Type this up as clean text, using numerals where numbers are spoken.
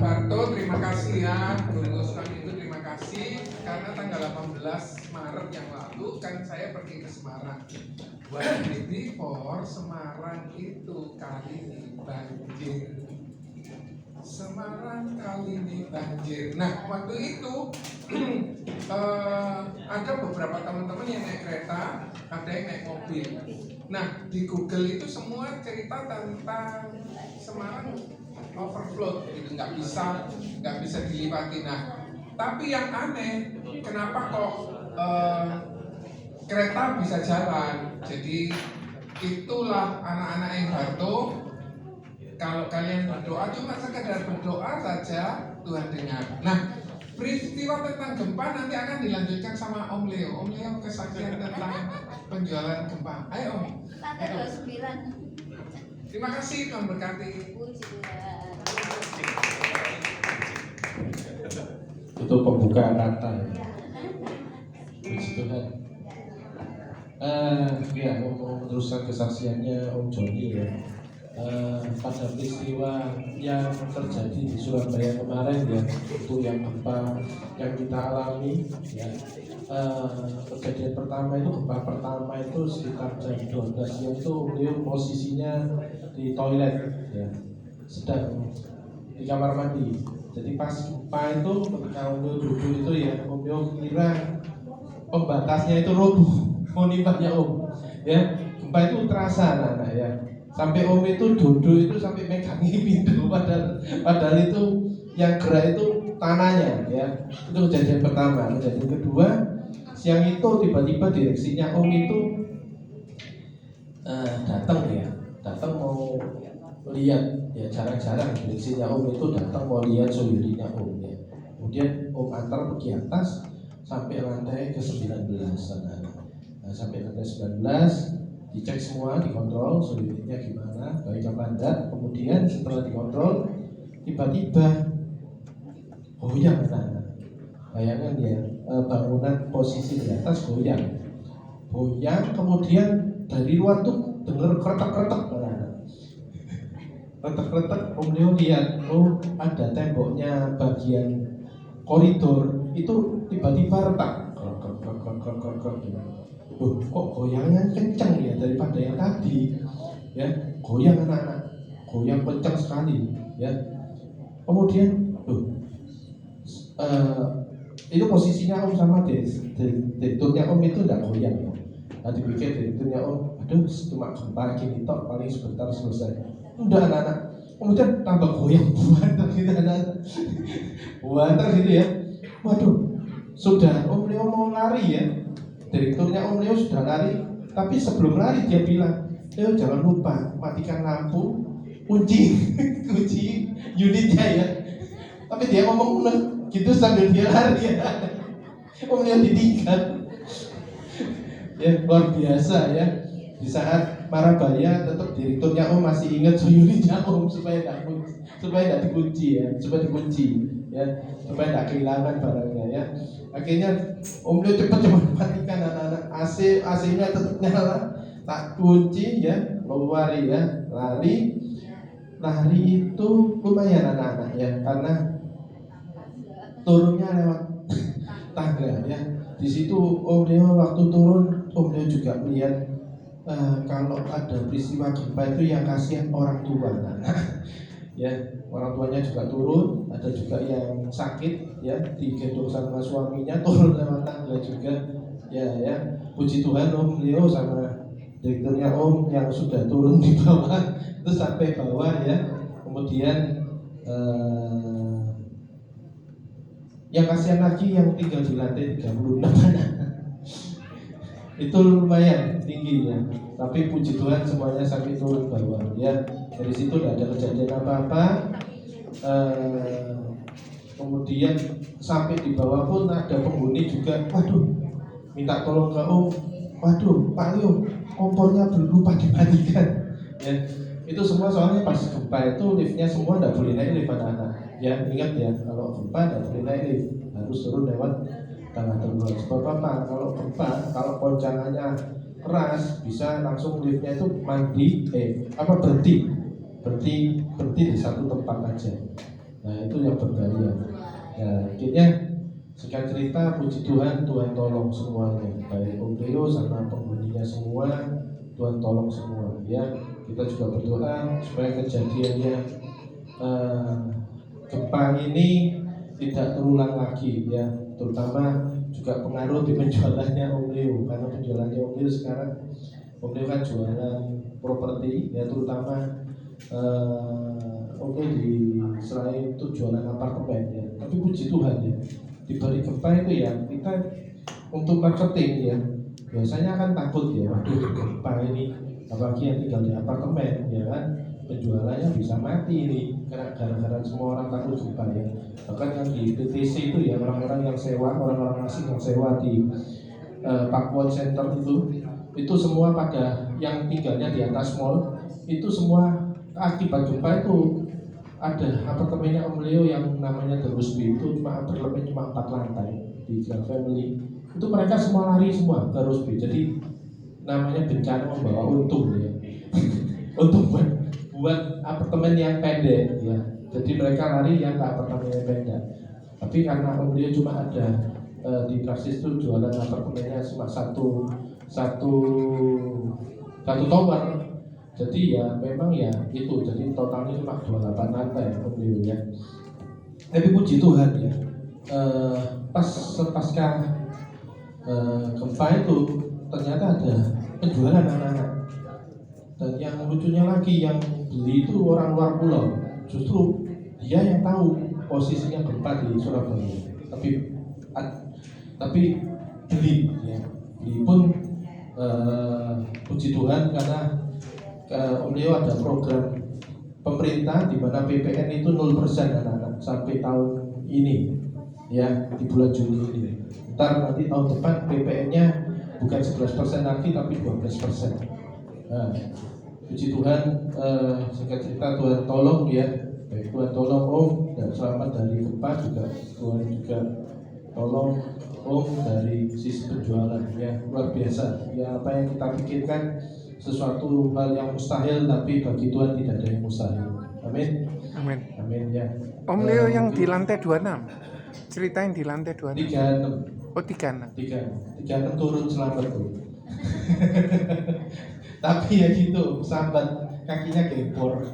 Barto, terima kasih ya, Guru Usman itu terima kasih karena tanggal 18 Maret yang lalu kan saya pergi ke Semarang. Buat for Semarang itu kali ini banjir. Semarang kali ini banjir. Nah waktu itu ada beberapa teman-teman yang naik kereta, ada yang naik mobil. Nah di Google itu semua cerita tentang Semarang overflow, gitu, nggak bisa dilewati. Nah tapi yang aneh, kenapa kok kereta bisa jalan? Jadi itulah anak-anak yang Barto. Kalau kalian berdoa cuma sekedar berdoa saja, Tuhan dengar. Nah, peristiwa tentang gempa nanti akan dilanjutkan sama Om Leo. Om Leo kesaksian tentang penjualan gempa. Ayo Om. Tanggal 29. Terima kasih, Tuhan berkati. Itu pembukaan kata ya. Puji Tuhan. Ya, mau meneruskan kesaksiannya Om Joni ya. Pada peristiwa yang terjadi di Surabaya kemarin ya, itu yang gempa yang kita alami ya. Kejadian pertama itu, gempa pertama itu sekitar jam 12 siang itu beliau posisinya di toilet ya, sedang di kamar mandi. Jadi pas gempa itu ketika beliau duduk itu ya, beliau kira pembatasnya itu roboh, mau nimpahnya Om ya. Gempa itu terasa anak-anak ya, sampai Om itu duduk itu sampai megangi pintu, padahal itu yang gerak itu tanahnya ya. Itu kejadian pertama. Kejadian kedua, siang itu tiba-tiba direksinya Om itu datang mau lihat ya, jarang-jarang direksinya Om itu datang mau lihat suyurinya Om ya. Kemudian Om antar pergi atas sampai lantai ke-19 sana. Nah, sampai lantai 19 dicek semua, dikontrol suyurinya gimana, baik apa enggak. Kemudian setelah dikontrol, tiba-tiba goyang anak-anak. Bayangkan ya, bangunan posisi di atas goyang, kemudian dari luar tuh dengar kretek-kretek anak-anak. Kretek-kretek, Om Leo lihat, oh ada temboknya bagian koridor itu tiba-tiba retak. Kok goyangnya kencang ya daripada yang tadi ya, goyang anak-anak, goyang kencang sekali ya. Kemudian itu posisinya Om sama direkturnya Om itu tidak goyang ya. Nah dipikir direkturnya Om, aduh cuma gempa gini tok, paling sebentar selesai. Udah anak-anak, kemudian tambah goyang buanter gitu anak-anak, buanter gitu ya. Waduh, sudah Om Leo mau lari ya. Direkturnya Om Leo sudah lari, tapi sebelum lari dia bilang, Leo jangan lupa matikan lampu, kunci unitnya ya. Tapi dia ngomong gitu sambil dia lari ya. Om Leo ditinggal. Ya luar biasa ya. Di saat marah bahaya, tetap direkturnya Om masih ingat unitnya Om supaya tidak dikunci ya, supaya tidak kehilangan barangnya ya. Akhirnya Om Leo cepat matikan anak-anak, AC-nya tetap nyala, tak kunci ya, keluar ya, lari itu lumayan anak-anak ya, karena turunnya lewat tangga ya. Di situ Om Leo waktu turun, Om Leo juga melihat kalau ada peristiwa gempa itu yang kasihan orang tua ya, orang tuanya juga turun, ada juga yang sakit ya, digendong sama suaminya turun lewat tangga juga ya. Puji Tuhan Om Leo sama direkturnya Om yang sudah turun di bawah itu sampai bawah ya. Kemudian yang kasihan lagi yang tinggal di lantai 36 itu lumayan tinggi ya, tapi puji Tuhan semuanya sampai turun bawah ya. Dari situ tidak ada kejadian apa-apa. Kemudian sampai di bawah pun ada penghuni juga, waduh minta tolong ke Om, waduh Pak Leo kompornya belum lupa dimatikan ya. Itu semua soalnya pas gempa itu liftnya semua tidak boleh naik lift anak-anak ya. Ingat ya, kalau gempa tidak boleh naik lift, harus turun lewat tangga darurat. Sebab apa? Kalau gempa, kalau goncangannya keras, bisa langsung liftnya itu berhenti di satu tempat aja Nah itu yang berbahaya. Nah akhirnya singkat cerita, puji Tuhan, Tuhan tolong semuanya, baik Om Leo sama penghuninya semua, Tuhan tolong semua. Ya kita juga berdoa supaya kejadiannya gempa ini tidak terulang lagi ya, terutama juga pengaruh di penjualannya Om Leo, karena penjualannya Om Leo sekarang, Om Leo kan jualan properti ya, terutama Om Leo di Israel itu jualan apartemen ya. Tapi puji Tuhan ya, di balik gempa itu ya kita untuk marketing ya, biasanya kan takut ya, waduh gempa ini apalagi yang tinggal di apartemen ya kan, penjualannya bisa mati ini karena gara-gara semua orang takut gempa ya. Bahkan yang di PTC itu ya, orang-orang yang sewa, orang-orang asing yang sewa di Pakuwon Center itu semua pada yang tinggalnya di atas mall, itu semua akibat gempa itu ada apartemennya Om Leo yang namanya The Rusby, itu apartemen cuma 4 lantai di Grand Family, itu mereka semua lari semua ke Rusby. Jadi namanya bencana membawa untung ya. Untung buat apartemen yang pendek ya. Jadi mereka lari yang ke apartemen yang pendek. Tapi karena Om Leo cuma ada di Praksis itu jualan apartemennya cuma satu tower. Jadi ya memang ya itu, jadi totalnya cuma 28 lantai Om Leo ya. Tapi puji Tuhan ya, pasca gempa itu ternyata ada penjualan anak-anak. Dan yang lucunya lagi, yang beli itu orang luar pulau. Justru dia yang tahu posisinya gempa di Surabaya. Tapi beli ya. Beli pun puji Tuhan karena Om Leo ada program pemerintah di mana PPN itu 0% anak-anak sampai tahun ini ya, di bulan Juni ini. Ntar nanti tahun depan PPN-nya bukan 11% lagi tapi 12%. Nah, puji Tuhan, singkat cerita Tuhan tolong ya, baik Tuhan tolong Om dan selamat dari gempa, juga Tuhan juga tolong Om dari sisi penjualan ya, luar biasa ya. Apa yang kita pikirkan sesuatu hal yang mustahil, tapi bagi Tuhan tidak ada yang mustahil. Amin. Amin. Amin ya. Om Leo yang di lantai 26, ceritain di lantai 26. 36. Oh 36. 36 turun selamat tuh. Tapi ya gitu, sambat kakinya gempor.